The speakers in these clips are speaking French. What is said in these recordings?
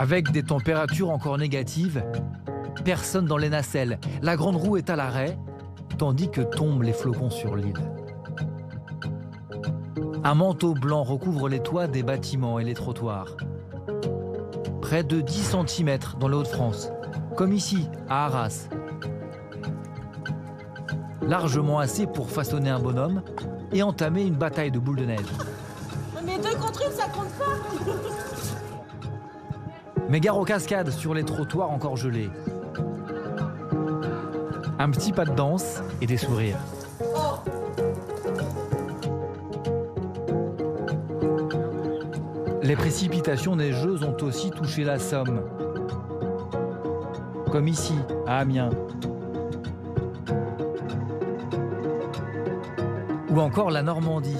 Avec des températures encore négatives, personne dans les nacelles. La grande roue est à l'arrêt, tandis que tombent les flocons sur l'île. Un manteau blanc recouvre les toits des bâtiments et les trottoirs. Près de 10 cm dans les Hauts-de-France, comme ici, à Arras. Largement assez pour façonner un bonhomme et entamer une bataille de boules de neige. Mais 2 contre 1, ça compte pas. Mais gare aux cascades sur les trottoirs encore gelés. Un petit pas de danse et des sourires. Les précipitations neigeuses ont aussi touché la Somme. Comme ici, à Amiens. Ou encore la Normandie.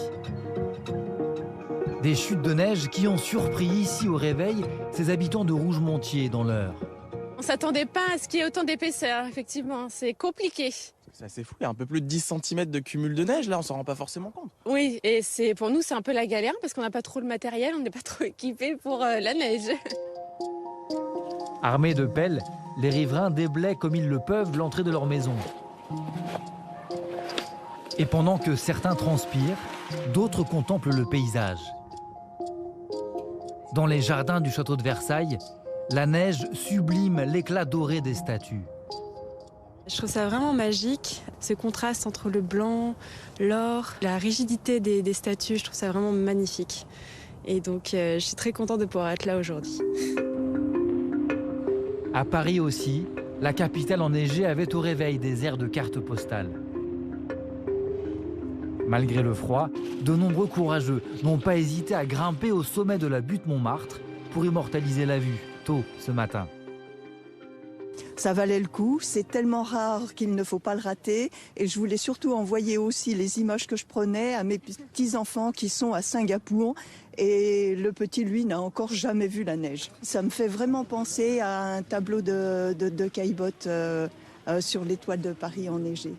Des chutes de neige qui ont surpris ici au réveil ces habitants de Rougemontier dans l'Eure. On ne s'attendait pas à ce qu'il y ait autant d'épaisseur, effectivement. C'est compliqué. C'est assez fou, il y a un peu plus de 10 cm de cumul de neige, là, on s'en rend pas forcément compte. Oui, et pour nous, c'est un peu la galère parce qu'on n'a pas trop le matériel, on n'est pas trop équipés pour la neige. Armés de pelles, les riverains déblaient comme ils le peuvent l'entrée de leur maison. Et pendant que certains transpirent, d'autres contemplent le paysage. Dans les jardins du château de Versailles, la neige sublime l'éclat doré des statues. Je trouve ça vraiment magique, ce contraste entre le blanc, l'or, la rigidité des statues, je trouve ça vraiment magnifique. Et donc je suis très contente de pouvoir être là aujourd'hui. À Paris aussi, la capitale enneigée avait au réveil des airs de cartes postales. Malgré le froid, de nombreux courageux n'ont pas hésité à grimper au sommet de la butte Montmartre pour immortaliser la vue, tôt ce matin. Ça valait le coup, c'est tellement rare qu'il ne faut pas le rater. Et je voulais surtout envoyer aussi les images que je prenais à mes petits-enfants qui sont à Singapour. Et le petit, lui, n'a encore jamais vu la neige. Ça me fait vraiment penser à un tableau de Caillebotte sur les toits de Paris enneigées.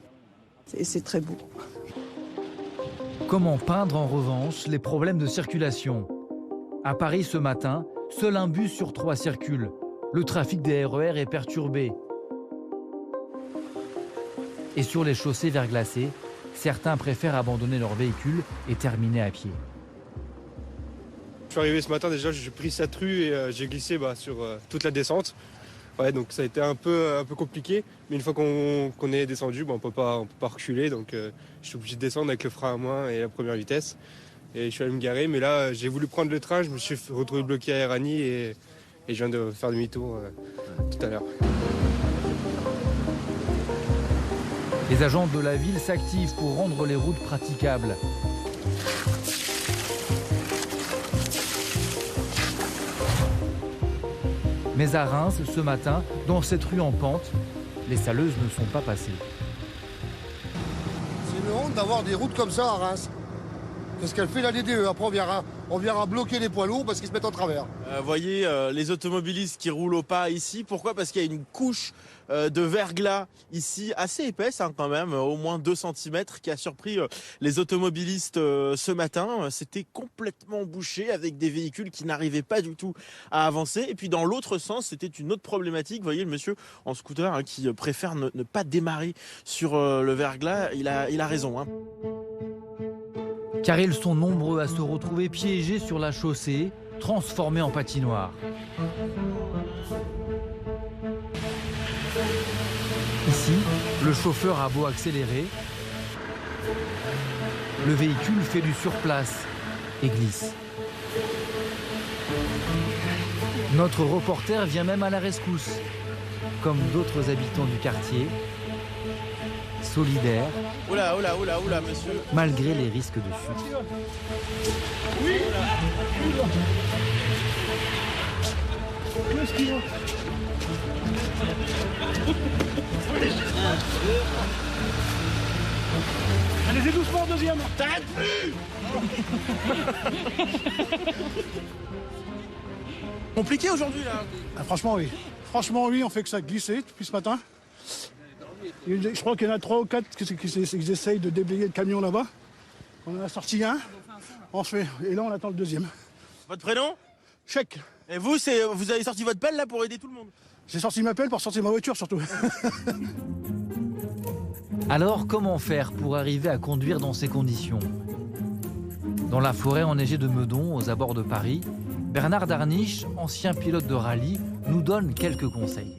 Et c'est très beau. Comment peindre en revanche les problèmes de circulation? À Paris ce matin, seul un bus sur 3 circule. Le trafic des RER est perturbé. Et sur les chaussées verglacées, certains préfèrent abandonner leur véhicule et terminer à pied. Je suis arrivé ce matin, déjà j'ai pris cette rue et j'ai glissé sur toute la descente. Ouais, donc ça a été un peu compliqué, mais une fois qu'on est descendu, on peut pas reculer, donc je suis obligé de descendre avec le frein à main et la première vitesse. Et je suis allé me garer, mais là j'ai voulu prendre le train, je me suis retrouvé bloqué à Erani et je viens de faire demi-tour tout à l'heure. Les agents de la ville s'activent pour rendre les routes praticables. Mais à Reims, ce matin, dans cette rue en pente, les saleuses ne sont pas passées. C'est une honte d'avoir des routes comme ça à Reims. C'est ce qu'elle fait la DDE. Après, on viendra bloquer les poids lourds parce qu'ils se mettent en travers. Vous voyez les automobilistes qui roulent au pas ici. Pourquoi? Parce qu'il y a une couche de verglas ici assez épaisse quand même, au moins 2 cm, qui a surpris les automobilistes ce matin. C'était complètement bouché avec des véhicules qui n'arrivaient pas du tout à avancer. Et puis dans l'autre sens, c'était une autre problématique. Vous voyez le monsieur en scooter qui préfère ne pas démarrer sur le verglas. Il a raison. Car ils sont nombreux à se retrouver piégés sur la chaussée, transformée en patinoire. Ici, le chauffeur a beau accélérer, le véhicule fait du surplace et glisse. Notre reporter vient même à la rescousse, comme d'autres habitants du quartier, solidaires, Oula, monsieur. malgré les risques de chute. Oui. Allez-y doucement, deuxième. T'arrêtes plus. Compliqué aujourd'hui là. Franchement, oui. Franchement, oui, on fait que ça glisser depuis ce matin. Je crois qu'il y en a 3 ou 4 qui essayent de déblayer le camion là-bas. On en a sorti un. Et là, on attend le deuxième. Votre prénom? chèque. Et vous, vous avez sorti votre pelle là pour aider tout le monde? J'ai sorti ma pelle pour sortir ma voiture surtout. Alors, comment faire pour arriver à conduire dans ces conditions? Dans la forêt enneigée de Meudon, aux abords de Paris, Bernard Darniche, ancien pilote de rallye, nous donne quelques conseils.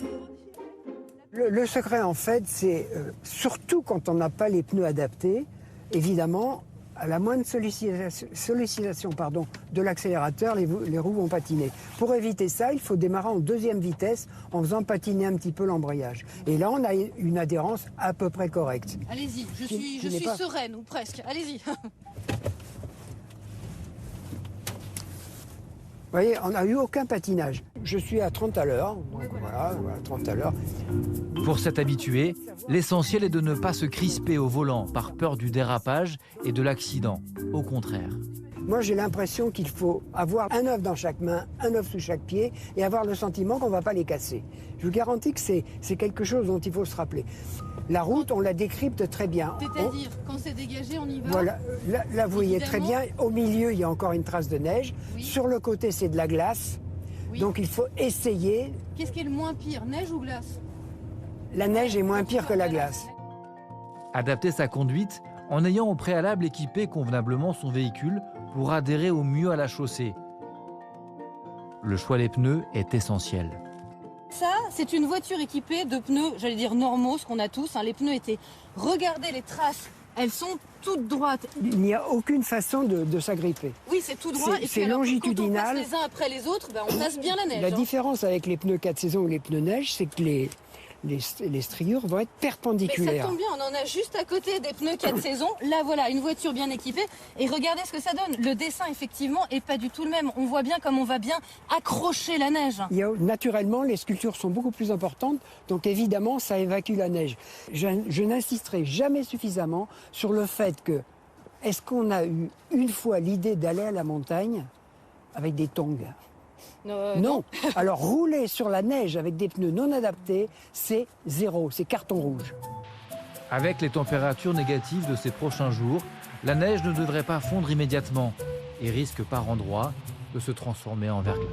Le secret, en fait, c'est surtout quand on n'a pas les pneus adaptés, évidemment, à la moindre sollicitation de l'accélérateur, les roues vont patiner. Pour éviter ça, il faut démarrer en deuxième vitesse en faisant patiner un petit peu l'embrayage. Et là, on a une adhérence à peu près correcte. Allez-y, je suis sereine, ou presque. Allez-y. Vous voyez, on n'a eu aucun patinage. Je suis à 30 à l'heure, donc voilà, 30 à l'heure. Pour s'être habitué, l'essentiel est de ne pas se crisper au volant par peur du dérapage et de l'accident. Au contraire. Moi, j'ai l'impression qu'il faut avoir un œuf dans chaque main, un œuf sous chaque pied et avoir le sentiment qu'on ne va pas les casser. Je vous garantis que c'est quelque chose dont il faut se rappeler. La route, on la décrypte très bien. C'est-à-dire, quand c'est dégagé, on y va. Voilà, là vous voyez très bien, au milieu, il y a encore une trace de neige. Oui. Sur le côté, c'est de la glace. Oui. Donc il faut essayer. Qu'est-ce qui est le moins pire, neige ou glace? La neige est moins pire que la glace. Adapter sa conduite en ayant au préalable équipé convenablement son véhicule pour adhérer au mieux à la chaussée. Le choix des pneus est essentiel. Ça, c'est une voiture équipée de pneus, j'allais dire normaux, ce qu'on a tous. Les pneus étaient... Regardez les traces, elles sont toutes droites. Il n'y a aucune façon de s'agripper. Oui, c'est tout droit. C'est longitudinal. Quand on passe les uns après les autres, on passe bien la neige. La différence avec les pneus 4 saisons ou les pneus neige, c'est que les striures vont être perpendiculaires. Mais ça tombe bien, on en a juste à côté des pneus 4 saisons. Là, voilà, une voiture bien équipée. Et regardez ce que ça donne. Le dessin, effectivement, est pas du tout le même. On voit bien comme on va bien accrocher la neige. Naturellement, les sculptures sont beaucoup plus importantes. Donc, évidemment, ça évacue la neige. Je n'insisterai jamais suffisamment sur le fait que, est-ce qu'on a eu une fois l'idée d'aller à la montagne avec des tongs ? Non. Alors rouler sur la neige avec des pneus non adaptés, c'est zéro, c'est carton rouge. Avec les températures négatives de ces prochains jours, la neige ne devrait pas fondre immédiatement et risque par endroits de se transformer en verglas.